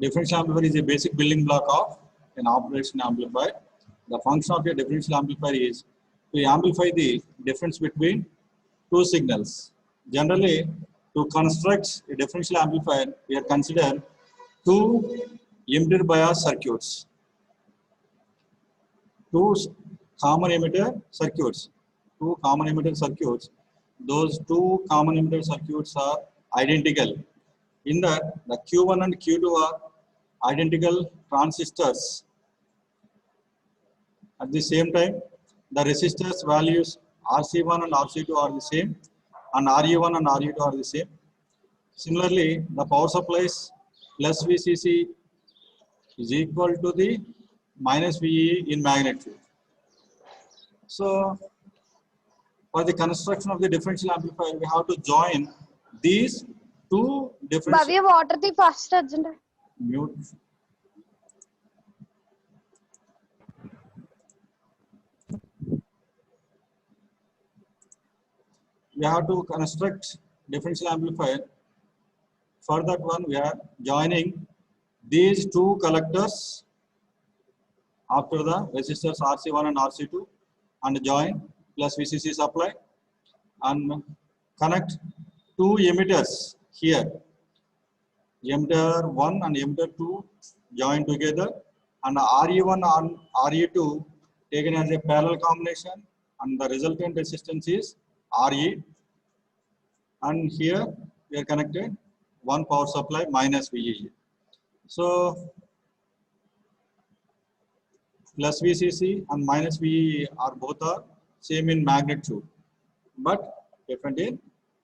Differential amplifier is a basic building block of an operation amplifier. The function of a differential amplifier is to amplify the difference between two signals. Generally, to construct a differential amplifier, we are considered two emitter bias circuits, two common emitter circuits. Those two common emitter circuits are identical. In that, the Q1 and Q2 are identical transistors. At the same time, the resistors values RC1 and RC2 are the same, and RE1 and RE2 are the same. Similarly, the power supplies plus VCC is equal to the minus VE in magnitude. So, for the construction of the differential amplifier, we have to join these two differential. Bhavya, what are the first agenda? Mute. We have to construct differential amplifier. For that one, we are joining these two collectors after the resistors RC1 and RC2 and join plus VCC supply and connect two emitters here. Emitter 1 and emitter 2 join together, and RE1 and RE2 taken as a parallel combination, and the resultant resistance is RE. And here we are connected one power supply minus VE. So plus VCC and minus VE are both are same in magnitude, but different in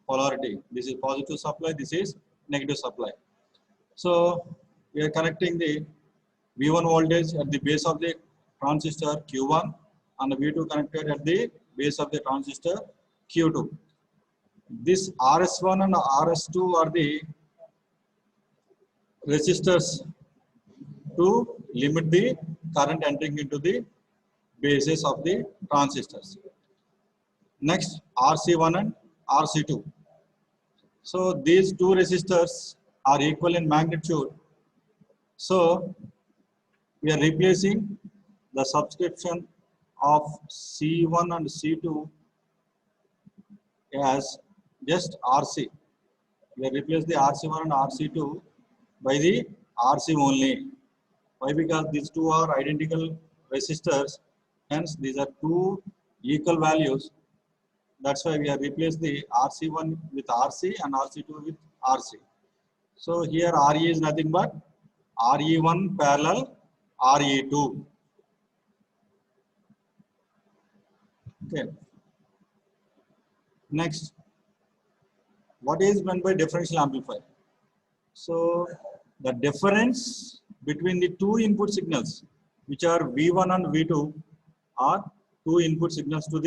polarity. This is positive supply, this is negative supply. So we are connecting the V1 voltage at the base of the transistor Q1 and the V2 connected at the base of the transistor Q2. This RS1 and RS2 are the resistors to limit the current entering into the bases of the transistors. Next, RC1 and RC2. So these two resistors are equal in magnitude. So we are replacing the subscription of C1 and C2 as just RC. We have replaced the RC1 and RC2 by the RC only. Why? Because these two are identical resistors, hence these are two equal values. That's why we have replaced the RC1 with RC and RC2 with RC. So here RE is nothing but RE1 parallel RE2. Okay. Next, what is meant by differential amplifier? So the difference between the two input signals, which are V1 and V2, are two input signals to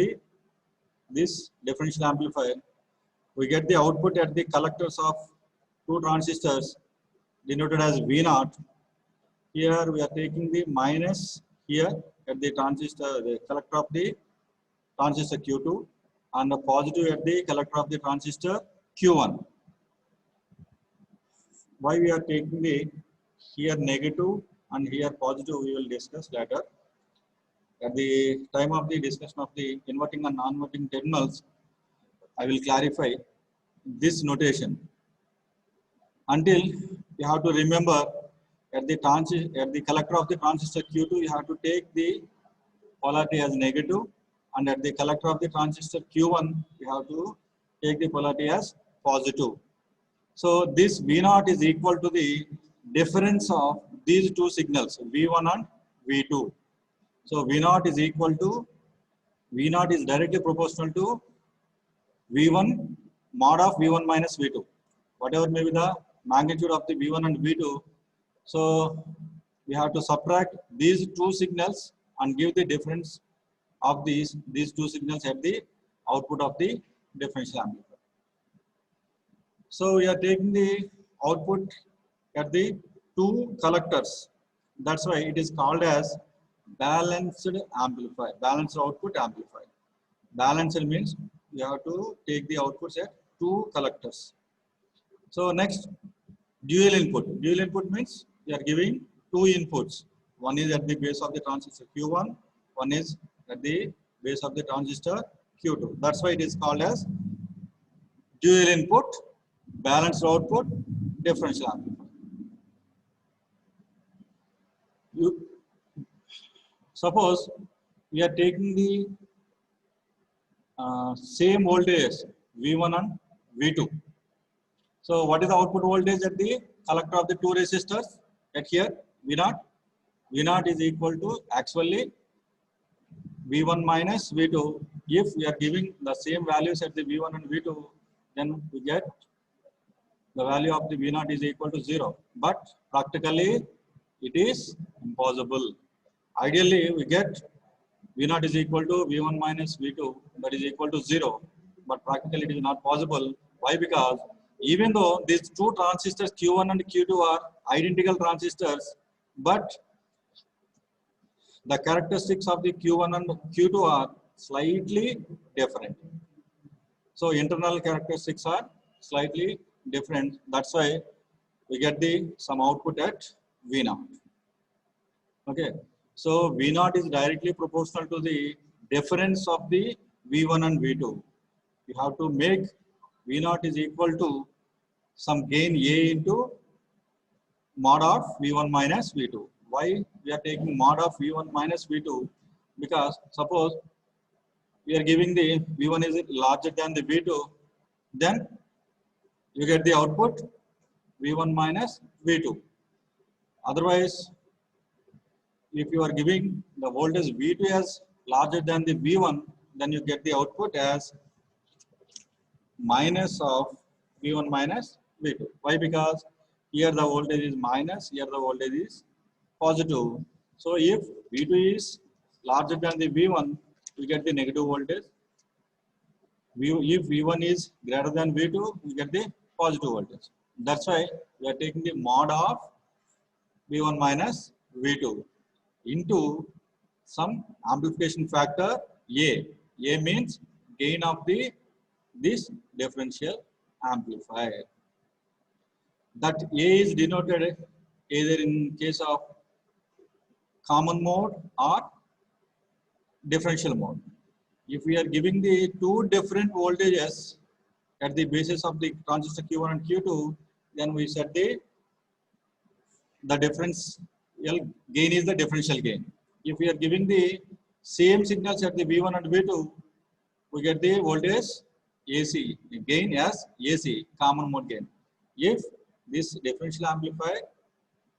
this differential amplifier. We get the output at the collectors of two transistors denoted as V0. Here we are taking the minus here at the transistor, the collector of the transistor Q2, and the positive at the collector of the transistor Q1. Why we are taking the here negative and here positive, we will discuss later. At the time of the discussion of the inverting and non-inverting terminals, I will clarify this notation. Until you have to remember at the collector of the transistor Q2, you have to take the polarity as negative, and at the collector of the transistor Q1, you have to take the polarity as positive. So this V0 is equal to the difference of these two signals, V1 and V2. So V0 is equal to, V0 is directly proportional to V1 mod of V1 minus V2. Whatever may be the magnitude of the V1 and V2. So we have to subtract these two signals and give the difference of these two signals at the output of the differential amplifier. So we are taking the output at the two collectors. That's why it is called as balanced amplifier, balanced output amplifier. Balanced means you have to take the outputs at two collectors. So next, dual input. Dual input means we are giving two inputs. One is at the base of the transistor Q1, one is at the base of the transistor Q2. That's why it is called as dual input, balanced output, differential amplifier. You, suppose we are taking the same voltage V1 and V2. So what is the output voltage at the collector of the two resistors? At here V0. V0 is equal to actually V1 minus V2. If we are giving the same values at the V1 and V2, then we get the value of the V0 is equal to 0. But practically it is impossible. Ideally we get V0 is equal to V1 minus V2, that is equal to 0. But practically it is not possible. Why? Because even though these two transistors Q1 and Q2 are identical transistors, but the characteristics of the Q1 and Q2 are slightly different. So internal characteristics are slightly different. That's why we get the some output at V0. Okay. So V0 is directly proportional to the difference of the V1 and V2. You have to make V0 is equal to some gain A into mod of V1 minus V2. Why we are taking mod of V1 minus V2? Because suppose we are giving the V1 is larger than the V2, then you get the output V1 minus V2. Otherwise, if you are giving the voltage V2 as larger than the V1, then you get the output as minus of V1 minus V2. Why? Because here the voltage is minus, here the voltage is positive. So if V2 is larger than the V1, we get the negative voltage. If V1 is greater than V2, we get the positive voltage. That's why we are taking the mod of V1 minus V2 into some amplification factor A. A means gain of this differential amplifier. That A is denoted either in case of common mode or differential mode. If we are giving the two different voltages at the basis of the transistor Q1 and Q2, then we set the differential gain is the differential gain. If we are giving the same signals at the V1 and V2, we get the voltage AC, gain as AC, common mode gain. If this differential amplifier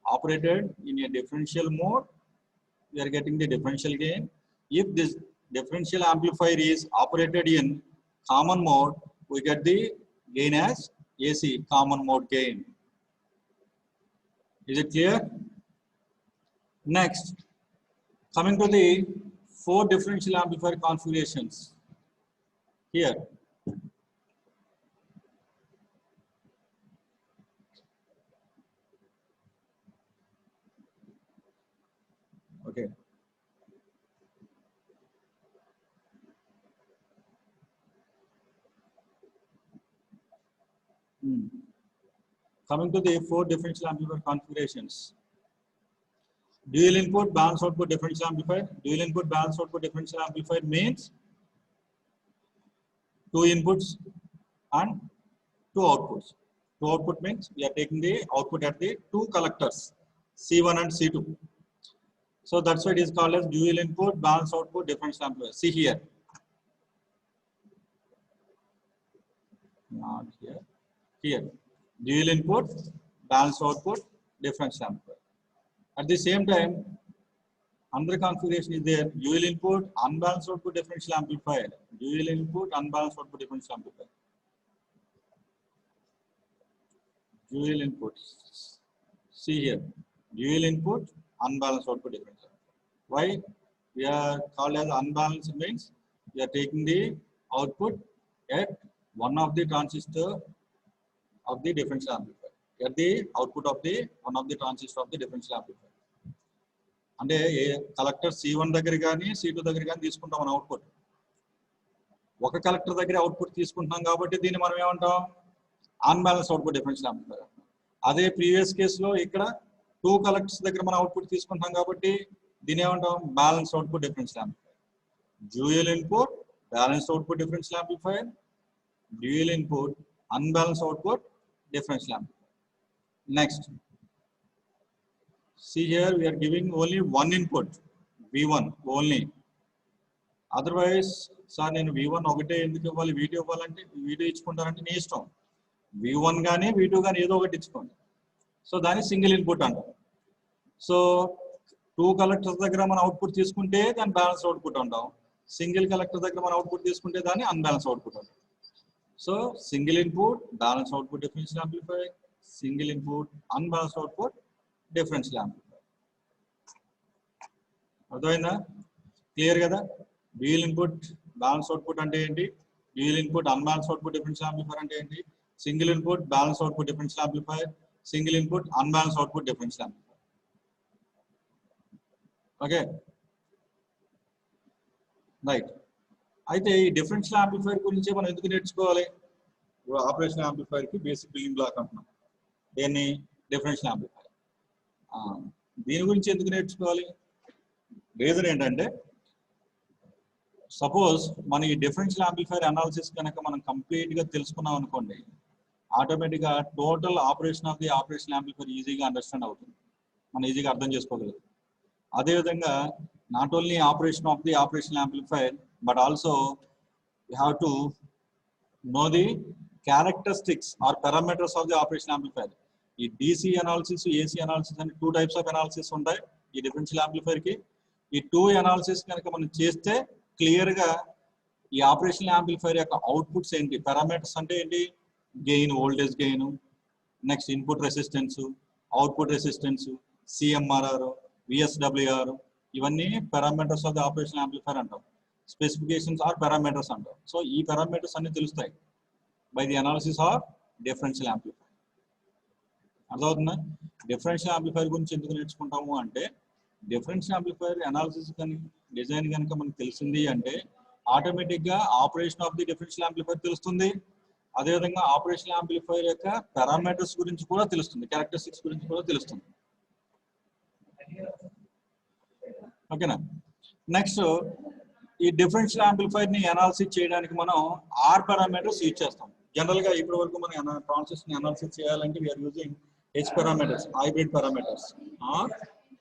operated in a differential mode, we are getting the differential gain. If this differential amplifier is operated in common mode, we get the gain as AC, common mode gain. Is it clear? Next, coming to the 4 differential amplifier configurations. Here, okay. Coming to the 4 differential amplifier configurations. Dual input balanced output differential amplifier. Dual input balanced output differential amplifier means 2 inputs and 2 outputs. 2 output means we are taking the output at the 2 collectors, C1 and C2. So that's why it is called as dual input balanced output differential amplifier. See here. Not here. Here. Dual input balanced output differential amplifier. At the same time, another configuration is there, dual input unbalanced output differential amplifier. Dual input unbalanced output differential amplifier. Dual input. See here. Dual input unbalanced output differential amplifier. Why we are called as unbalanced means we are taking the output at one of the transistor of the differential amplifier. At the output of the one of the transistor of the differential amplifier. అంటే collector C1 దగ్గర కానీ C2 దగ్గర కానీ తీసుకుంటాం మన output. ఒక collector దగ్గర output తీసుకుంటున్నాం కాబట్టి దీన్ని మనం ఏమంటాం, అన్బ్యాలెన్స్ అవుట్పుట్ డిఫరెన్షియల్ యాంప్లిఫైర్. అదే ప్రీవియస్ కేసులో ఇక్కడ 2 కలెక్టర్స్ దగ్గర మనం అవుట్పుట్ తీసుకుంటాం కాబట్టి దీని ఏమంటాం balance output differential amplifier. Dual input balance output differential amplifier, dual input unbalance output differential amplifier. Next see here we are giving only one input V1 only. Otherwise sir నేను V1 ఒకటే ఎందుకు ఇవ్వాలి, V2 ఇవ్వాలంటే V2 ఇచ్చుకుంటారంటే నీ ఇష్టం. V1 కానీ V2 కానీ ఏదో ఒకటి ఇచ్చుకోండి. సో దాన్ని సింగిల్ ఇన్పుట్ అంటాం. సో 2 కలెక్టర్స్ దగ్గర మనం అవుట్పుట్ తీసుకుంటే దాన్ని బ్యాలెన్స్ అవుట్పుట్ అంటాం. సింగిల్ కలెక్టర్ దగ్గర మనం అవుట్పుట్ తీసుకుంటే దాన్ని అన్బ్యాలెన్స్ అవుట్పుట్ అంటాం. So single input balance output differential amplifier, single input unbalance output differential amplifier. అర్థమైందా? క్లియర్ కదా? డ్యూయల్ ఇన్పుట్ బ్యాలెన్స్ అవుట్పుట్ అంటే ఏంటి, dual input unbalance output differential amplifier అంటే ఏంటి, single input balance output differential amplifier, single input unbalance output differential amplifier. Okay right. అయితే ఈ differential amplifier గురించి మనం ఎందుకు నేర్చుకోవాలి? ఆపరేషన్ యాంప్లిఫైయర్ కి బేసిక్ బిల్డింగ్ బ్లాక్ అంటున్నాం. దీన్ని డిఫరెన్షియల్ యాంప్లిఫైయర్. దీని గురించి ఎందుకు నేర్చుకోవాలి? రీజన్ ఏంటంటే సపోజ్ మన ఈ డిఫరెన్షియల్ యాంప్లిఫైయర్ అనాలిసిస్ కనుక మనం కంప్లీట్ గా తెలుసుకున్నాం అనుకోండి, ఆటోమేటిక్ గా total operation of the operation amplifier ఈజీగా అండర్స్టాండ్ అవుతుంది, మనం ఈజీగా అర్థం చేసుకోగలుగుతాం. అదేవిధంగా not only operation of the operation amplifier but also you have to know the characteristics or parameters of the operation amplifier. ఈ DC అనాలిసిస్, AC అనాలిసిస్ అని 2 types of analysis ఉంటాయి ఈ డిఫరెన్షియల్ యాంప్లిఫైయర్ కి. ఈ 2 అనాలిసిస్ కనుక మనం చేస్తే clear గా ఈ ఆపరేషన్ యాంప్లిఫైయర్ యొక్క అవుట్పుట్స్ ఏంటి, పారామీటర్స్ అంటే ఏంటి, gain, voltage gain, next input resistance, output resistance, CMRR, VSWR, ఇవన్నీ parameters of the operation amplifier అంటాం. స్పెసిఫికేషన్స్ ఆర్ పారామీటర్స్ అంటారు. సో ఈ పారామీటర్స్ అన్ని తెలుస్తాయి by the analysis of differential amplifier. అర్థమవుతుందా? డిఫరెన్షియల్ యాంప్లిఫైయర్ గురించి ఎందుకు నేర్చుకుంటాము అంటే డిఫరెన్షియల్ యాంప్లిఫైయర్ అనాలిసిస్ కానీ డిజైన్ కనుక మనకు తెలిసింది అంటే ఆటోమేటిక్ గా operation of the differential amplifier తెలుస్తుంది. అదేవిధంగా ఆపరేషన్ యాంప్లిఫైయర్ యొక్క పారామీటర్స్ గురించి కూడా తెలుస్తుంది, క్యారెక్టరిస్టిక్స్ గురించి కూడా తెలుస్తుంది. ఓకేనా? నెక్స్ట్ ఈ డిఫరెన్షియల్ యాంప్లిఫైయర్ ని అనాలిసిస్ చేయడానికి మనం ఆర్ పారామీటర్స్ యూజ్ చేస్తాం. జనరల్ గా ఇప్పటి వరకు మనం ట్రాన్సిస్టర్ ని అనాలిసిస్ చేయాలంటే we're using H parameters, hybrid parameters or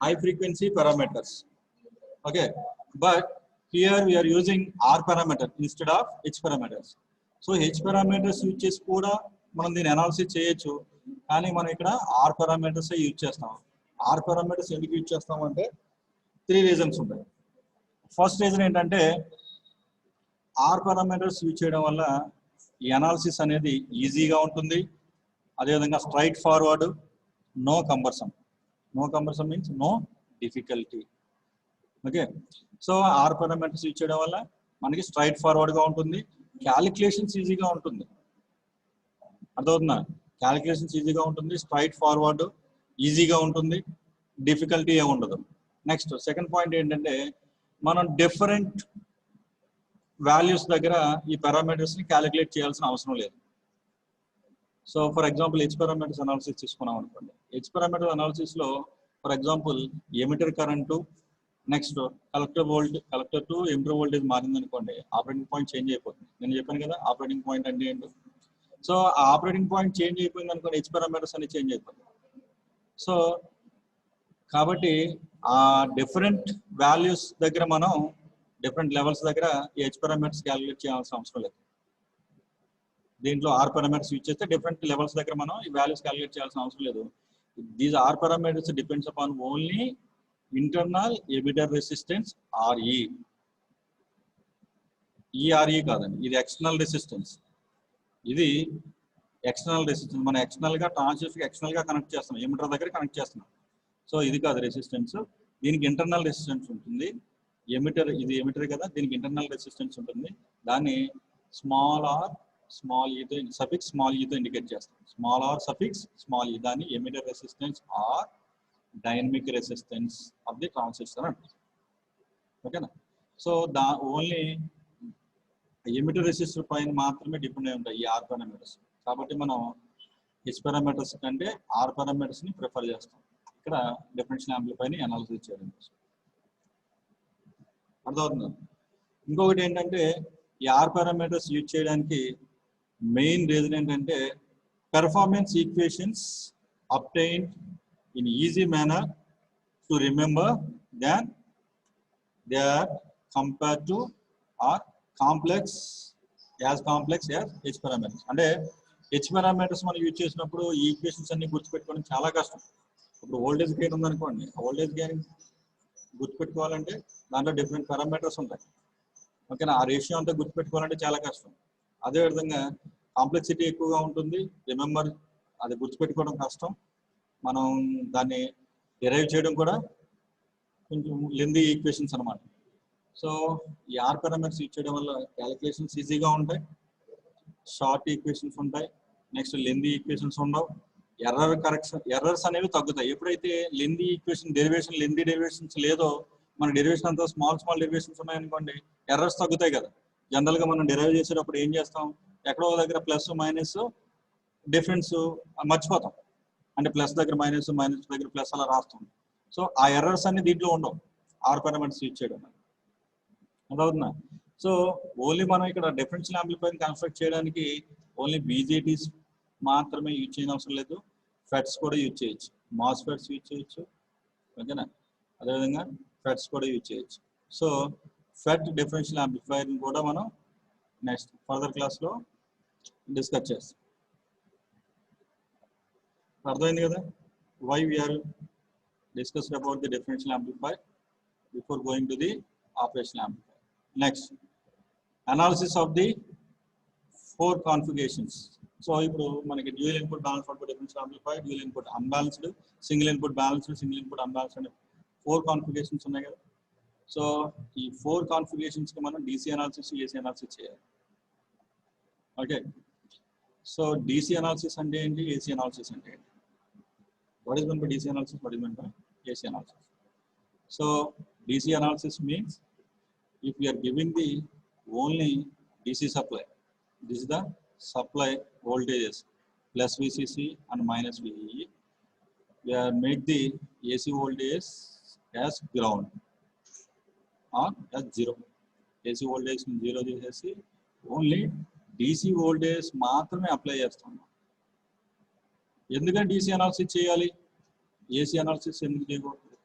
high frequency parameters. Okay, but here we're using R parameter instead of H parameters. So H parameters use చేసి కూడా మనం దీన్ని అనాలిసిస్ చేయొచ్చు, కానీ మనం ఇక్కడ ఆర్ పారామీటర్స్ యూజ్ చేస్తాం. ఆర్ పారామీటర్స్ ఎందుకు యూజ్ చేస్తాం అంటే 3 రీజన్స్ ఉంటాయి. ఫస్ట్ రీజన్ ఏంటంటే ఆర్ పారామీటర్స్ యూజ్ చేయడం వల్ల ఈ అనాలిసిస్ అనేది ఈజీగా ఉంటుంది. అదేవిధంగా straightforward, no cumbersome. No cumbersome means no difficulty. Okay, so or parameters use చేయడం వల్ల మనకి స్ట్రైట్ ఫార్వర్డ్ గా ఉంటుంది, క్యాలిక్యులేషన్స్ ఈజీగా ఉంటుంది. అర్థమవుతుందా? క్యాలిక్యులేషన్స్ ఈజీగా ఉంటుంది, స్ట్రైట్ ఫార్వర్డ్ ఈజీగా ఉంటుంది, డిఫికల్టీ ఏమి ఉండదు. నెక్స్ట్ సెకండ్ పాయింట్ ఏంటంటే మనం డిఫరెంట్ వాల్యూస్ దగ్గర ఈ పారామీటర్స్ ని క్యాలిక్యులేట్ చేయాల్సిన అవసరం లేదు. So for example H parameters analysis తీసుకున్నాం అనుకోండి. హెచ్ పారామీటర్ అనాలిసిస్ లో for example emitter current, next collector to emitter voltage మారింది అనుకోండి, ఆపరేటింగ్ పాయింట్ చేంజ్ అయిపోతుంది. నేను చెప్పాను కదా ఆపరేటింగ్ పాయింట్ అంటే ఏంటో. సో ఆ ఆపరేటింగ్ పాయింట్ చేంజ్ అయిపోయింది అనుకోండి, హెచ్ పారామీటర్స్ అన్ని చేంజ్ అయిపోతుంది. సో కాబట్టి ఆ డిఫరెంట్ వాల్యూస్ దగ్గర మనం డిఫరెంట్ లెవెల్స్ దగ్గర ఈ హెచ్ పారామీటర్స్ క్యాలిక్యులేట్ చేయాల్సిన అవసరం లేదు. దీంట్లో ఆర్ పారామీటర్స్ యూజ్ చేస్తే డిఫరెంట్ లెవెల్స్ దగ్గర మనం ఈ వాల్యూస్ క్యాలిక్యులేట్ చేయాల్సిన అవసరం లేదు. These R parameters depends upon only internal emitter resistance RE. ERE కాదండి, ఇది ఎక్స్టర్నల్ రెసిస్టెన్స్. ఇది ఎక్స్టర్నల్ రెసిస్టెన్స్. మనం ఎక్స్టర్నల్ గా ట్రాన్సిస్టర్ ఎక్స్టర్నల్ గా కనెక్ట్ చేస్తున్నాం, ఎమిటర్ దగ్గర కనెక్ట్ చేస్తున్నాం. సో ఇది కాదు రెసిస్టెన్స్, దీనికి ఇంటర్నల్ రెసిస్టెన్స్ ఉంటుంది. ఎమిటర్, ఇది ఎమిటర్ కదా, దీనికి ఇంటర్నల్ రెసిస్టెన్స్ ఉంటుంది. దాన్ని స్మాల్ ఆర్ స్మాల్ ఈతో సఫిక్స్ స్మాల్ ఈతో ఇండికేట్ చేస్తాం. Small R suffix small E, దాన్ని emitter resistance or dynamic resistance of the transistor అంటారు. ఓకేనా? సో ఓన్లీ ఎమిటర్ రెసిస్టర్ పైన మాత్రమే డిపెండ్ అయి ఉంటాయి ఈ ఆర్ పారామీటర్స్. కాబట్టి మనం హెచ్ పారామీటర్స్ కంటే ఆర్ పారామీటర్స్ ని ప్రిఫర్ చేస్తాం. ఇక్కడ డిఫరెన్షియల్ యాంప్లిఫైర్ని అనాలిసిస్ చేయడం కోసం. అర్థమవుతుంది. ఇంకొకటి ఏంటంటే ఈ ఆర్ పారామీటర్స్ యూజ్ చేయడానికి మెయిన్ రీజన్ ఏంటంటే performance equations obtained in easy manner to remember than they are compared to are complex as H parameters. అంటే హెచ్ పారామీటర్స్ మనం యూజ్ చేసినప్పుడు ఈ ఈక్వేషన్స్ అన్ని గుర్తుపెట్టుకోవడం చాలా కష్టం. ఇప్పుడు వోల్టేజ్ గెయిన్ ఉందనుకోండి, వోల్టేజ్ గెయిన్ గుర్తుపెట్టుకోవాలంటే దాంట్లో డిఫరెంట్ పారామీటర్స్ ఉంటాయి. ఓకేనా, ఆ రేషియో అంతా గుర్తుపెట్టుకోవాలంటే చాలా కష్టం. అదేవిధంగా కాంప్లెక్సిటీ ఎక్కువగా ఉంటుంది, రిమెంబర్ అది గుర్తుపెట్టుకోవడం కష్టం, మనం దాన్ని డిరైవ్ చేయడం కూడా కొంచెం లెందీ ఈక్వేషన్స్ అనమాట. సో ఈ ఆర్ పారామీటర్స్ యూజ్ చేయడం వల్ల క్యాలిక్యులేషన్స్ ఈజీగా ఉంటాయి, షార్ట్ ఈక్వేషన్స్ ఉంటాయి, నెక్స్ట్ లెందీ ఈక్వేషన్స్ ఉండవు, ఎర్రర్స్ అనేవి తగ్గుతాయి. ఎప్పుడైతే లెందీ ఈక్వేషన్ లెందీ డెరివేషన్స్ లేదో, మన డెరివేషన్ అంతా స్మాల్ డెరివేషన్స్ ఉన్నాయనుకోండి, ఎర్రర్స్ తగ్గుతాయి కదా. జనరల్గా మనం డెరైవ్ చేసేటప్పుడు ఏం చేస్తాం, ఎక్కడో దగ్గర ప్లస్ మైనస్ డిఫరెన్స్ మర్చిపోతాం, అంటే ప్లస్ దగ్గర మైనస్ దగ్గర ప్లస్ అలా రాస్తాం. సో ఆ ఎర్రర్స్ అన్ని దీంట్లో ఉండవు ఆర్ పారామీటర్స్ యూజ్ చేయడం. అదవుతుందా? సో ఓన్లీ మనం ఇక్కడ డిఫరెన్షియల్ యాంప్లిఫైర్ కన్స్ట్రక్ట్ చేయడానికి ఓన్లీ బీజేటీస్ మాత్రమే యూజ్ చేయని అవసరం లేదు, ఫెట్స్ కూడా యూజ్ చేయొచ్చు, మాస్ ఫెట్స్ యూజ్ చేయొచ్చు. ఓకేనా, అదేవిధంగా ఫెట్స్ కూడా యూజ్ చేయొచ్చు. సో ఫెట్ డిఫరెన్షియల్ యాంప్లిఫైర్ కూడా మనం నెక్స్ట్ ఫర్దర్ క్లాస్లో డిస్కస్ చేస్తాం. అర్థమైంది కదా, why we're discussed about the differential amplifier before going to the operational amplifier. Next analysis of the 4 configurations. So ఇప్పుడు మనకి dual input balance output differential amplifier, dual input unbalanced, single input balanced, single input unbalanced అనే 4 configurations ఉన్నాయి కదా. So ఈ 4 కాన్ఫిగరేషన్స్కి మనం DC analysis, AC analysis చేయాలి. Okay, so DC analysis అంటే ఏంటి, ఏసీ అనాలిసిస్ అంటే ఏంటి? What is mean by DC analysis, what is mean by AC analysis? So DC analysis means if we are giving the only DC supply, this is the supply voltages plus VCC and minus VEE, we are make the AC voltage as ground or as zero. AC voltage zero చేసేసి only DC voltage మాత్రమే apply చేస్తాం. ఎందుకంటే DC analysis చేయాలి, AC analysis ఎందుకు చేయకూడదు?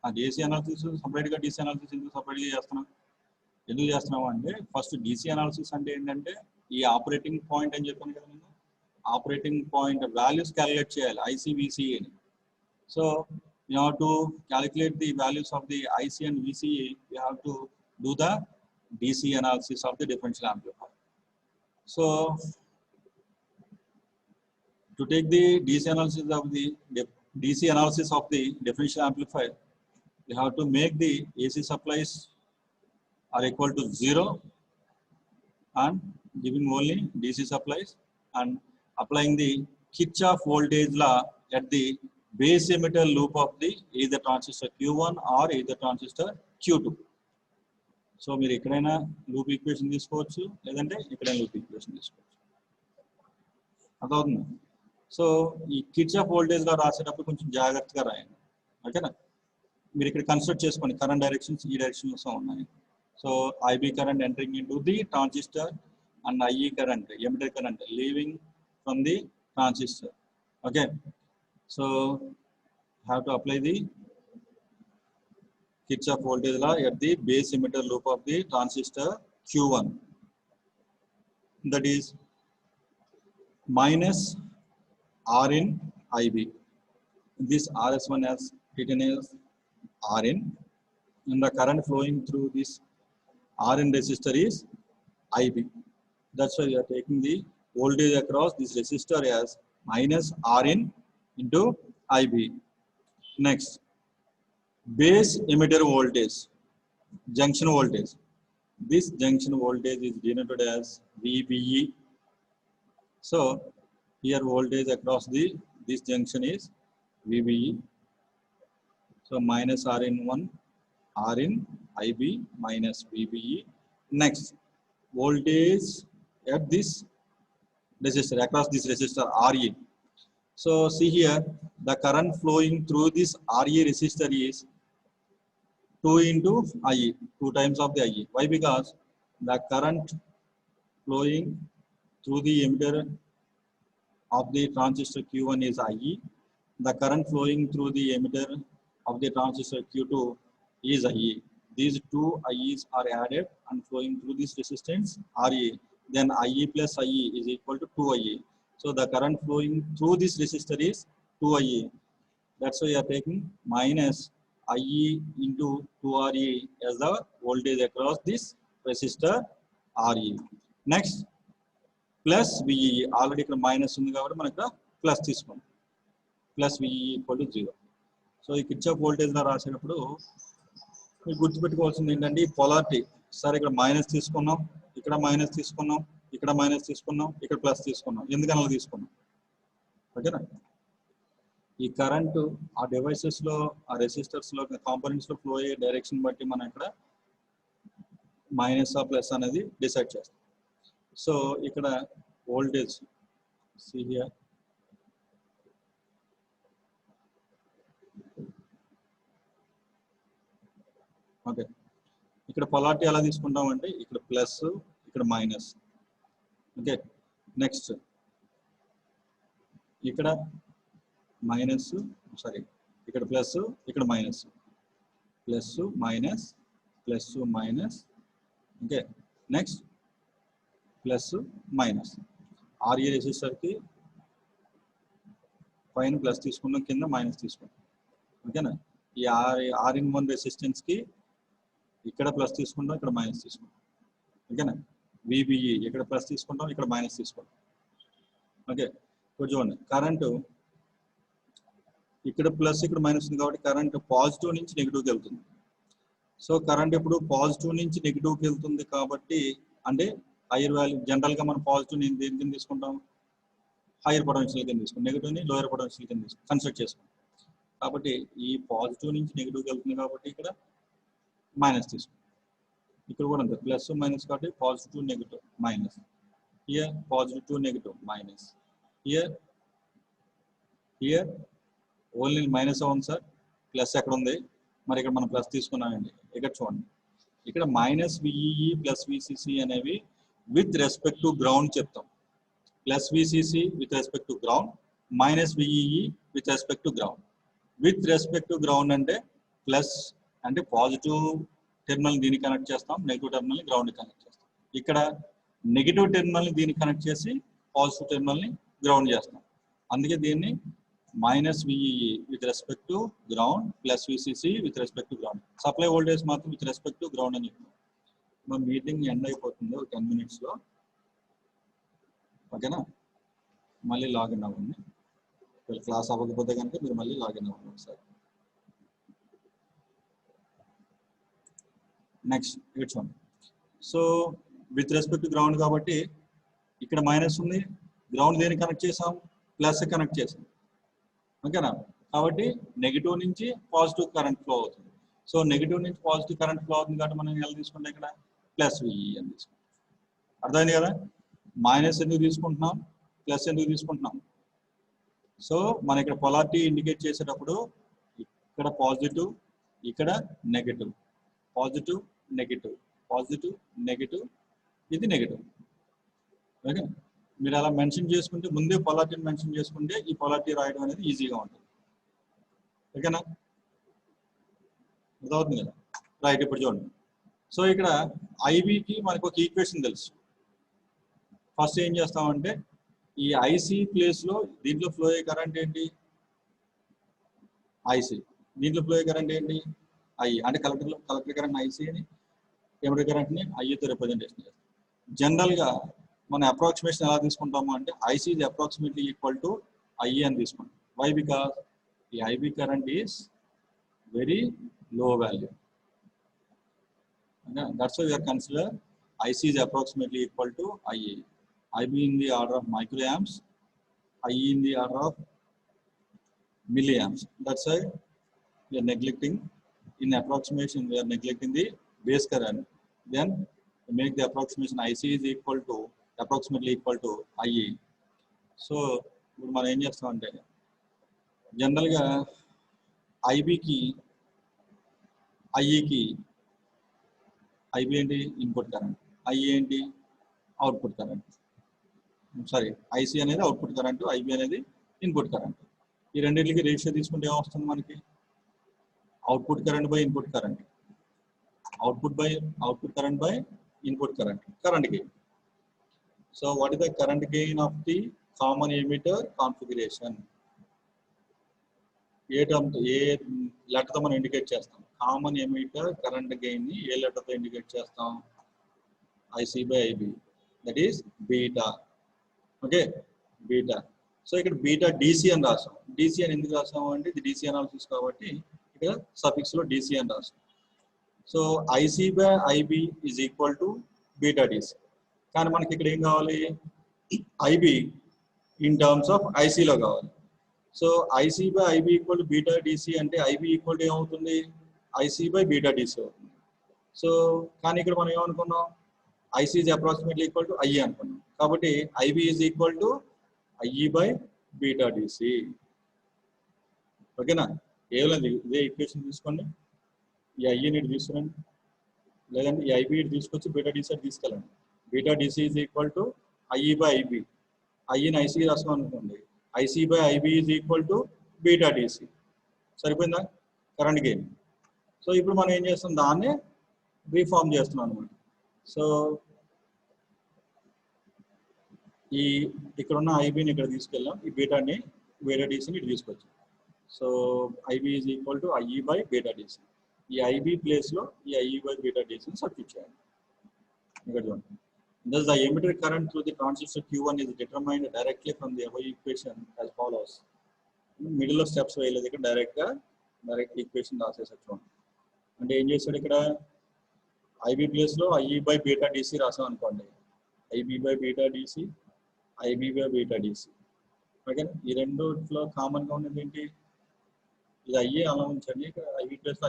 అది AC analysis సపరేట్గా, DC analysis ఎందుకు సపరేట్గా చేస్తున్నాము అంటే, ఫస్ట్ డీసీ అనాలిసిస్ అంటే ఏంటంటే ఈ ఆపరేటింగ్ పాయింట్ అని చెప్పాను కదా నేను, ఆపరేటింగ్ పాయింట్ వాల్యూస్ క్యాలిక్యులేట్ చేయాలి, IC/VCE అని. So you have to calculate the values of the IC and VCE, you have to do the DC analysis of the differential amplifier. So to take the DC analysis of the differential amplifier, you have to make the AC supplies are equal to 0 and giving only DC supplies and applying the Kirchhoff voltage law at the base emitter loop of the either transistor Q1 or either transistor Q2. So మీరు ఎక్కడైనా loop equation తీసుకోవచ్చు, లేదంటే ఎక్కడైనా loop equation తీసుకోవచ్చు. అర్థమవుతుంది? So ఈ Kirchhoff voltage law రాసేటప్పుడు కొంచెం జాగ్రత్తగా రాయండి. ఓకేనా, మీరు ఇక్కడ కన్స్ట్రక్ట్ చేసుకోండి, కరెంట్ డైరెక్షన్స్ ఈ డైరెక్షన్స్ ఉన్నాయి. So IB current entering into the transistor and IE current, emitter current leaving from the transistor. Okay, so have to apply the Kirchhoff voltage law at the base emitter loop of the transistor Q1, that is minus Rin IB. This RS1 has written as Rin, and the current flowing through this Rin resistor is IB. That's why we are taking the voltage across this resistor as minus Rin into IB. Next, base emitter voltage, junction voltage. This junction voltage is denoted as VBE. So here voltage across this junction is VBE. So minus Rin1, Rin IB minus VBE. Next, voltage at this resistor, across this resistor RE. So see here, the current flowing through this RE resistor is 2 into IE, 2 times of the IE. Why? Because the current flowing through the emitter of the transistor Q1 is IE. The current flowing through the emitter of the transistor Q2 is IE. These two IEs are added and flowing through this resistance RE. Then IE plus IE is equal to 2IE. So the current flowing through this resistor is 2IE. That's why we are taking minus IE into 2RE as the voltage across this resistor RE. Next, plus VE. Already ఇక్కడ minus ఉంది కాబట్టి మనం ఇక్కడ plus తీసుకోండి. Plus VE equal to 0. So ఈ Kirchhoff voltage law రాసేటప్పుడు మీరు గుర్తుపెట్టుకోవాల్సింది ఏంటంటే ఈ పొలారిటీ. సరే ఇక్కడ మైనస్ తీసుకున్నాం, ఇక్కడ మైనస్ తీసుకున్నాం, ఇక్కడ మైనస్ తీసుకున్నాం, ఇక్కడ ప్లస్ తీసుకున్నాం. ఎందుకని అలా తీసుకున్నాం? ఓకేనా? ఈ కరెంటు ఆ డివైసెస్ లో, ఆ రెసిస్టర్స్ లో, కాంపోనెంట్స్ లో ఫ్లో అయ్యే డైరెక్షన్ బట్టి మనం ఇక్కడ మైనస్ ఆ ప్లస్ అనేది డిసైడ్ చేస్తాం. సో ఇక్కడ వోల్టేజ్ సిహియర్ ఓకే, ఇక్కడ పొలారిటీ ఎలా తీసుకుంటాం అంటే ఇక్కడ ప్లస్, ఇక్కడ మైనస్. ఓకే, నెక్స్ట్ ఇక్కడ మైనస్, సారీ ఇక్కడ ప్లస్, ఇక్కడ minus, plus minus, plus minus. Okay, next plus minus. RA రెసిస్టర్కి పైన ప్లస్ తీసుకున్నాం, కింద మైనస్ తీసుకున్నాం. ఓకేనా? ఈ R-in-1 రెసిస్టెన్స్కి ఇక్కడ ప్లస్ తీసుకుంటాం, ఇక్కడ మైనస్ తీసుకుంటాం. ఓకేనా? VBE ఇక్కడ ప్లస్ తీసుకుంటాం, ఇక్కడ మైనస్ తీసుకుంటాం. ఓకే, ఇప్పుడు చూడండి కరెంటు ఇక్కడ ప్లస్, ఇక్కడ మైనస్ ఉంది కాబట్టి కరెంట్ పాజిటివ్ నుంచి నెగిటివ్కి వెళ్తుంది. సో కరెంట్ ఇప్పుడు పాజిటివ్ నుంచి నెగిటివ్కి వెళ్తుంది కాబట్టి, అంటే హైయర్ వాల్యూ, జనరల్గా మనం పాజిటివ్ దేని కింద తీసుకుంటాం? హైయర్ పొటెన్షియల్ కింద తీసుకుంటాం, నెగిటివ్ని లోయర్ పొటెన్షియల్ కింద తీసుకుంటాం, కన్సిడర్ చేసుకుంటాం. కాబట్టి ఈ పాజిటివ్ నుంచి నెగిటివ్కి వెళ్తుంది కాబట్టి ఇక్కడ మైనస్ తీసుకుంటాం. ఇక్కడ కూడా అంతే, ప్లస్ మైనస్ కాబట్టి positive negative minus. Here positive negative minus. Here here only minus అవును సార్, ప్లస్ ఎక్కడ ఉంది? మరి ఇక్కడ మనం ప్లస్ తీసుకున్నామండి. ఇక్కడ చూడండి, ఇక్కడ మైనస్ VEE ప్లస్ VCC అనేవి విత్ రెస్పెక్ట్ టు గ్రౌండ్ చెప్తాం. Plus VCC with respect to ground, minus VEE with respect to ground. With respect to ground అంటే ప్లస్ అంటే పాజిటివ్ టెర్మినల్ దీనికి కనెక్ట్ చేస్తాం, నెగిటివ్ టెర్మినల్ని గ్రౌండ్కి కనెక్ట్ చేస్తాం. ఇక్కడ నెగిటివ్ టెర్మినల్ని దీనికి కనెక్ట్ చేసి పాజిటివ్ టెర్మినల్ని గ్రౌండ్ చేస్తాం. అందుకే దీన్ని minus VEE with respect to ground, plus VCC with respect to ground. Supply voltage మాత్రం విత్ రెస్పెక్ట్ టు గ్రౌండ్ అని చెప్తాం. మన మీటింగ్ ఎండ్ అయిపోతుంది ఒక 10 minutesలో. ఓకేనా? మళ్ళీ లాగిన్ అవ్వండి. క్లాస్ అవ్వకపోతే కనుక మీరు మళ్ళీ లాగిన్ అవ్వండి ఒకసారి. నెక్స్ట్ ఇక్కడ చూడండి. So with respect to ground కాబట్టి ఇక్కడ మైనస్ ఉంది, గ్రౌండ్ దేనికి కనెక్ట్ చేసాం? ప్లస్ కనెక్ట్ చేసాం. ఓకేనా? కాబట్టి నెగిటివ్ నుంచి పాజిటివ్ కరెంట్ ఫ్లో అవుతుంది. సో నెగిటివ్ నుంచి పాజిటివ్ కరెంట్ ఫ్లో అవుతుంది కాబట్టి మనం ఎలా తీసుకుంటాం? ఇక్కడ ప్లస్ VE అని తీసుకుంటాం. అర్థమైంది కదా? మైనస్ ఎందుకు తీసుకుంటున్నాం, ప్లస్ ఎందుకు తీసుకుంటున్నాం? సో మనం ఇక్కడ పొలారిటీ ఇండికేట్ చేసేటప్పుడు ఇక్కడ పాజిటివ్, ఇక్కడ negative, positive negative, positive negative, ఇది నెగిటివ్. ఓకే, మీరు అలా మెన్షన్ చేసుకుంటే, ముందే పొలారిటీని మెన్షన్ చేసుకుంటే ఈ పొలారిటీ రాయడం అనేది ఈజీగా ఉంటుంది. ఓకేనా? అర్థమవుతుంది కదా? రైట్, ఇప్పుడు చూడండి. సో ఇక్కడ ఐబీకి మనకు ఒక ఈక్వేషన్ తెలుసు. ఫస్ట్ ఏం చేస్తామంటే ఈ ఐసీ ప్లేస్లో దీంట్లో ఫ్లో అయ్యే కరెంట్ ఏంటి? ఐసీ. దీంట్లో ఫ్లో అయ్యే కరెంట్ ఏంటి? ఐ. అంటే కలెక్టర్ కరెంట్ ఐసీ అని, ఎమిటర్ కరెంట్ని ఐతో రిప్రజెంటేషన్ చేస్తాం. జనరల్గా మనం అప్రాక్సిమేషన్ ఎలా తీసుకుంటాము అంటే IC is approximately equal to I అని తీసుకుంటాం. వై? బికాస్ ఈ IB current is very low value. That's why we are consider IC is approximately equal to IA. IB in the order of microamps, IE in the order of milliamps. That's why we are neglecting in approximation. We are neglecting the base current. Then we make the approximation IC is equal to approximately equal to IE. So మనం ఏం చేస్తామంటే జనరల్గా ఐబికి ఐఈకి IB ఏంటి input current, I ఏంటి output current, sorry IC అనేది output current, IB అనేది input current. ఈ రెండింటికి రేషియో తీసుకుంటే ఏమొస్తుంది మనకి? Output current by input current, output current by input current gain. So what is the current gain of the common emitter configuration? ఏ letter తో మనం ఇండికేట్ చేస్తాం? కామన్ ఎమిటర్ కరెంట్ గెయిన్ ని ఏ లెటర్ తో ఇండికేట్ చేస్తాం? IC by IB, that is beta. Okay, beta. So ఇక్కడ beta DC అని రాసాం. డిసి అని ఎందుకు రాసాము అంటే ఇది డిసి అనాలిసిస్ కాబట్టి ఇక్కడ సఫిక్స్ లో డిసి అని రాసాం. So IC by IB is equal to beta DC. కానీ మనకి ఇక్కడ ఏం కావాలి? ఐబి ఇన్ టర్మ్స్ ఆఫ్ ఐసీలో కావాలి. So IC by IB equal to beta DC అంటే ఐబి ఈక్వల్ టు ఏమవుతుంది? ఐసి బై బీటా డిసి అవుతుంది. సో కానీ ఇక్కడ మనం ఏమనుకున్నాం? IC is approximately equal to IE అనుకున్నాం. కాబట్టి IB is equal to IE by beta DC. ఓకేనా? కేవలం ఇదే ఈక్వేషన్ తీసుకోండి, ఈ ఐఈని తీసుకురండి, లేదంటే ఈ ఐబి తీసుకొచ్చి బీటా డిసి తీసుకెళ్ళండి. Beta DC is equal to IE by IB. ఐఈని ఐసీ రాసాం అనుకోండి, IC by IB is equal to beta DC. సరిపోయిందా? Current gain. సో ఇప్పుడు మనం ఏం చేస్తాం? దాన్ని రీఫార్మ్ చేస్తున్నాం అనమాట. సో ఈ ఇక్కడ ఉన్న ఐబిని ఇక్కడ తీసుకెళ్ళాం, ఈ బీటా డిసిని ఇటు తీసుకొచ్చాం. So IB is equal to IE by beta DC. ఈ ఐబి ప్లేస్ లో ఈ ఐఈ బై బీటా డిసిని సబ్స్టిట్యూట్ చేయాలి. ఇక్కడ చూడండి. Thus the emitter current through the transistor Q1 is determined directly from the above equation as follows. Middle లో steps వేయలేదు, ఇక్కడ డైరెక్ట్ ఈక్వేషన్ రాసేసచ్చు. అంటే ఏం చేస్తాడు ఇక్కడ? ఐబి ప్లేస్ లో ఐఈ బై బీటా డిసి రాసాం అనుకోండి, IB by beta DC, IB by beta DC. Okay, ఈ రెండులో కామన్ గా ఉన్నది ఏంటి? ఇది ఐఏ అలా ఉంచండి, ఇక్కడ ఐబి ప్లేస్ లో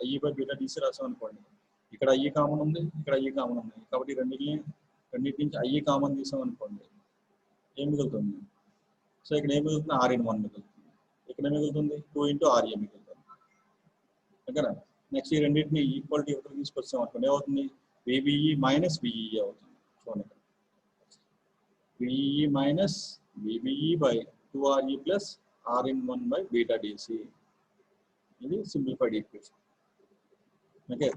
ఐఈ బై బీటా డిసి రాసాం అనుకోండి, ఇక్కడ ఐఈ కామన్ ఉంది, ఇక్కడ ఐఈ కామన్ ఉంది. కాబట్టి రెండింటి నుంచి ఐఈ కామన్ తీసాం అనుకోండి, ఏం మిగులుతుంది? సో ఇక్కడ ఏం మిగులుతుంది? R(1) మిగులుతుంది. ఇక్కడ ఏం మిగులుతుంది? 2 into RA మిగులుతుంది. ఓకేనా? నెక్స్ట్ ఈ రెండింటిని ఈక్వాలిటీ ఒకటి తీసుకొచ్చాం అనుకోండి, ఏమవుతుంది? VBE మైనస్ VEE అవుతుంది. చూడండి, VEE minus VBE by 2RE plus R(1) by beta DC. ఇది సింప్లిఫైడ్ ఈక్వేషన్. ఓకే,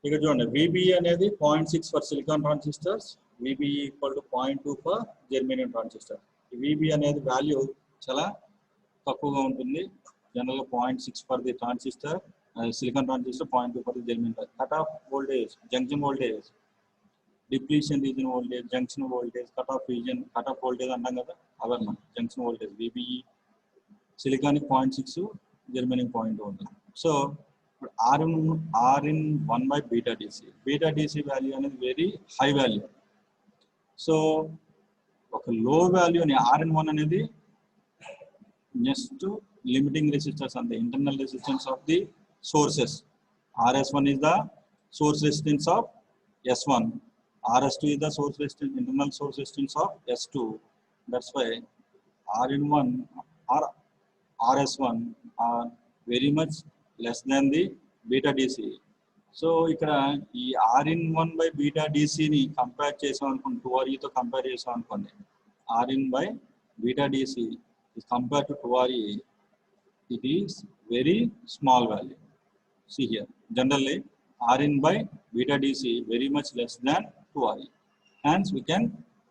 ఇక్కడ చూడండి, VBE అనేది 0.6 for silicon transistors, VBE equal to 0.2 for germanium transistor. ఈ VBE అనేది వాల్యూ చాలా తక్కువగా ఉంటుంది. జనరల్గా 0.6 for the transistor, silicon transistor 0.2 for the germanium. Cut off voltage, junction voltage, depletion reason voltage, junction voltage, cut off reason, cut off voltage అంటాం కదా, అవన్నమాట junction voltage. VBE సిలికాన్కి 0.6, germanium 0.2 ఉంటుంది. So R(1) by beta DC. Beta DC value అనేది very high value. So ఒక లో వాల్యూని R(1) అనేది next limiting resistance అంతే, internal resistance of the sources. RS1 is the source resistance of S1. RS2 is the source resistance, internal source resistance of S2. That's why R(1) or RS1 are very much less than the beta DC. So ఇక్కడ ఈ R(1) by beta డిసిని compare చేసాం అనుకోండి, 2REతో compare చేసాం అనుకోండి, R(1) by beta DC is compare to 2RE, it is very small value. See here, generally R(1) by beta DC very much less than 2RE. Hence we can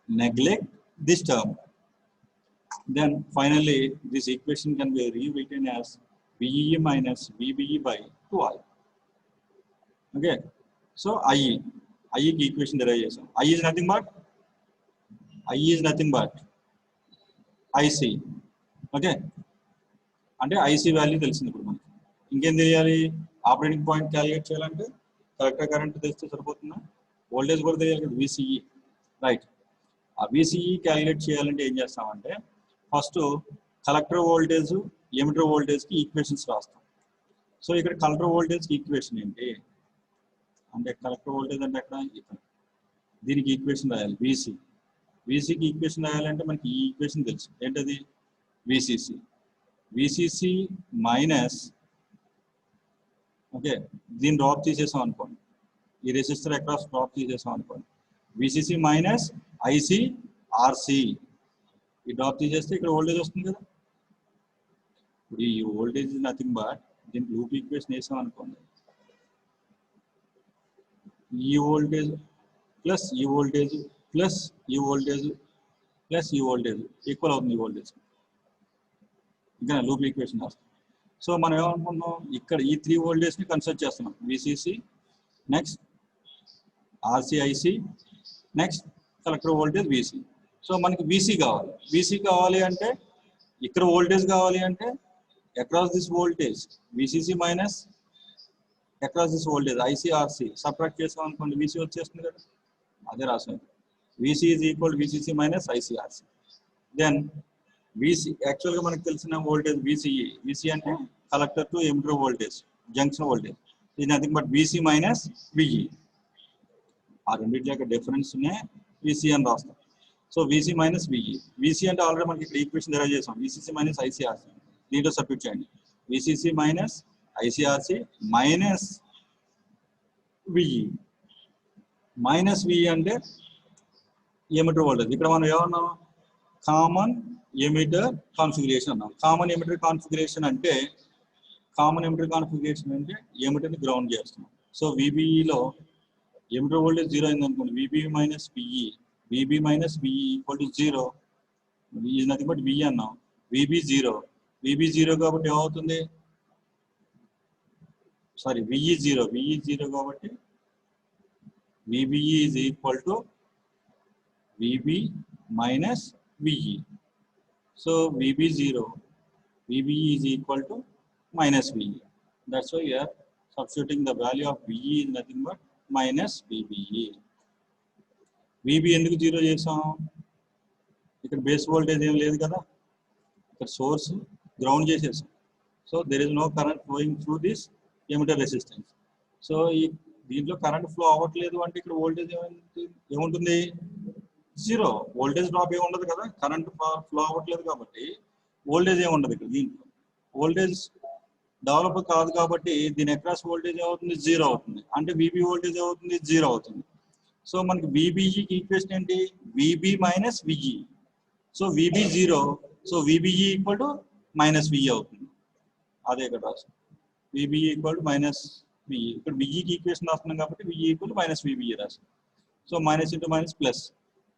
neglect this term. Then finally this equation can be rewritten as VEE minus VBE by 2RE. Okay, so IE ki equation derive chesam. IE is nothing but IC. Okay, అంటే IC value తెలిసింది. ఇప్పుడు మనకి ఇంకేం తెలియాలి? Operating point calculate చేయాలంటే collector current తెలిస్తే సరిపోతుందా? Voltage కూడా తెలియాలి కదా, VCE. రైట్, ఆ VCE క్యాలిక్యులేట్ చేయాలంటే ఏం చేస్తామంటే ఫస్ట్ కలెక్టర్ వోల్టేజ్, ఎమిటర్ వోల్టేజ్కి ఈక్వేషన్స్ రాస్తాం. సో ఇక్కడ కలెక్టర్ వోల్టేజ్కి ఈక్వేషన్ ఏంటి అంటే, కలెక్టర్ వోల్టేజ్ అంటే ఎక్కడ? ఇక్కడ. దీనికి ఈక్వేషన్ రాయాలి VCకి ఈక్వేషన్ రాయాలంటే మనకి ఈ ఈక్వేషన్ తెలుసు, ఏంటది? VCC. విసిసి మైనస్, ఓకే, దీన్ని డ్రాప్ తీసేసాం అనుకోండి, ఈ రెసిస్టర్ అక్రాస్ డ్రాప్ తీసేసాం అనుకోండి, విసిసి మైనస్ ఐసిఆర్సి, ఈ డ్రాప్ తీసేస్తే ఇక్కడ వోల్టేజ్ వస్తుంది కదా. ఈ వోల్టేజ్ ఇస్ నథింగ్ బట్, దీనికి లూప్ ఈక్వేషన్ వేసాం అనుకోండి, ఈ వోల్టేజ్ ప్లస్ ఈ వోల్టేజ్ ప్లస్ ఈ వోల్టేజ్ ప్లస్ ఈ వోల్టేజ్ ఈక్వల్ అవుతుంది ఈ వోల్టేజ్, ఇంకా లూప్ ఈక్వేషన్ వస్తుంది. సో మనం ఏమనుకుంటున్నాం, ఇక్కడ ఈ 3 వోల్టేజ్ని కన్సిడర్ చేస్తున్నాం, VCC next RCIC next collector voltage VC. So మనకి విసి కావాలి, విసి కావాలి అంటే ఇక్కడ వోల్టేజ్ కావాలి అంటే across this voltage VCC minus across this voltage ICRC subtract చేసాం అనుకోండి, విసి వచ్చేస్తుంది కదా, అదే రాసాం. VC is equal VCC minus ICRC. Then VC యాక్చువల్గా మనకు తెలిసిన వోల్టేజ్ విసిఈ, విసి అంటే collector to emitter voltage, junction voltage, ఇది nothing but VC minus VE. ఆ రెండింటి యొక్క డిఫరెన్స్నే విసి అని రాస్తాం. So VC minus VE, VC అంటే ఆల్రెడీ మనకి ఇక్కడ ఈక్వేషన్ డెరైవ్ చేసాం, విసిసి మైనస్ ఐసిఆర్సి, దీంట్లో సబ్స్టిట్యూట్ చేయండి, VCC minus ICRC minus VE. Minus VE అంటే ఎమిటర్ వోల్టేజ్, ఇక్కడ మనం ఏమన్నాం, కామన్ ఎమిటర్ కాన్ఫిగరేషన్ అన్నాం. కామన్ ఎమిటర్ కాన్ఫిగరేషన్ అంటే ఎమిటర్ని గ్రౌండ్ చేస్తున్నాం. సో విబిఈలో ఎమిటర్ వోల్టేజ్ 0 అయింది అనుకోండి, VB minus VE, VB minus VE equal to 0, is nothing but VE అన్నాం, విబి 0, విబి 0 కాబట్టి ఏమవుతుంది, సారీ విఈ 0 కాబట్టి VBE is equal to VB minus VE. So VB 0, VBE is equal to minus VE. That's why you're substituting the value of VE is nothing but minus VBE. VB ఎందుకు 0 చేసాం, ఇక్కడ base voltage ఏం లేదు కదా, ఇక్కడ source ground చేసేసాం. So there is no current flowing through this emitter resistance. So ఈ దీంట్లో కరెంట్ ఫ్లో అవ్వట్లేదు అంటే ఇక్కడ వోల్టేజ్ ఏముంటుంది, 0. వోల్టేజ్ డ్రాప్ ఏమి ఉండదు కదా, కరెంట్ ఫ్లో అవ్వట్లేదు కాబట్టి వోల్టేజ్ ఏమి ఉండదు ఇక్కడ. దీంట్లో వోల్టేజ్ డెవలప్ కాదు కాబట్టి దీని అక్రాస్ వోల్టేజ్ ఏమవుతుంది, 0 అవుతుంది. అంటే విబి వోల్టేజ్ ఏమవుతుంది, 0 అవుతుంది. సో మనకి విబిఈకి ఈక్వేషన్ ఏంటి, VB minus VE. So VB 0, so VBE equal to minus VE అవుతుంది. అదే ఇక్కడ రాసు, VBE equal to minus VE. ఇక్కడ విఈకి ఈక్వేషన్ రాస్తున్నాం కాబట్టి VE equal to minus VBE రాసు. So minus into minus plus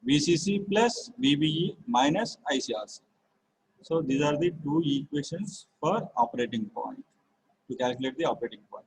VCC plus VBE minus ICRC. So these are the 2 equations for operating point, to calculate the operating point.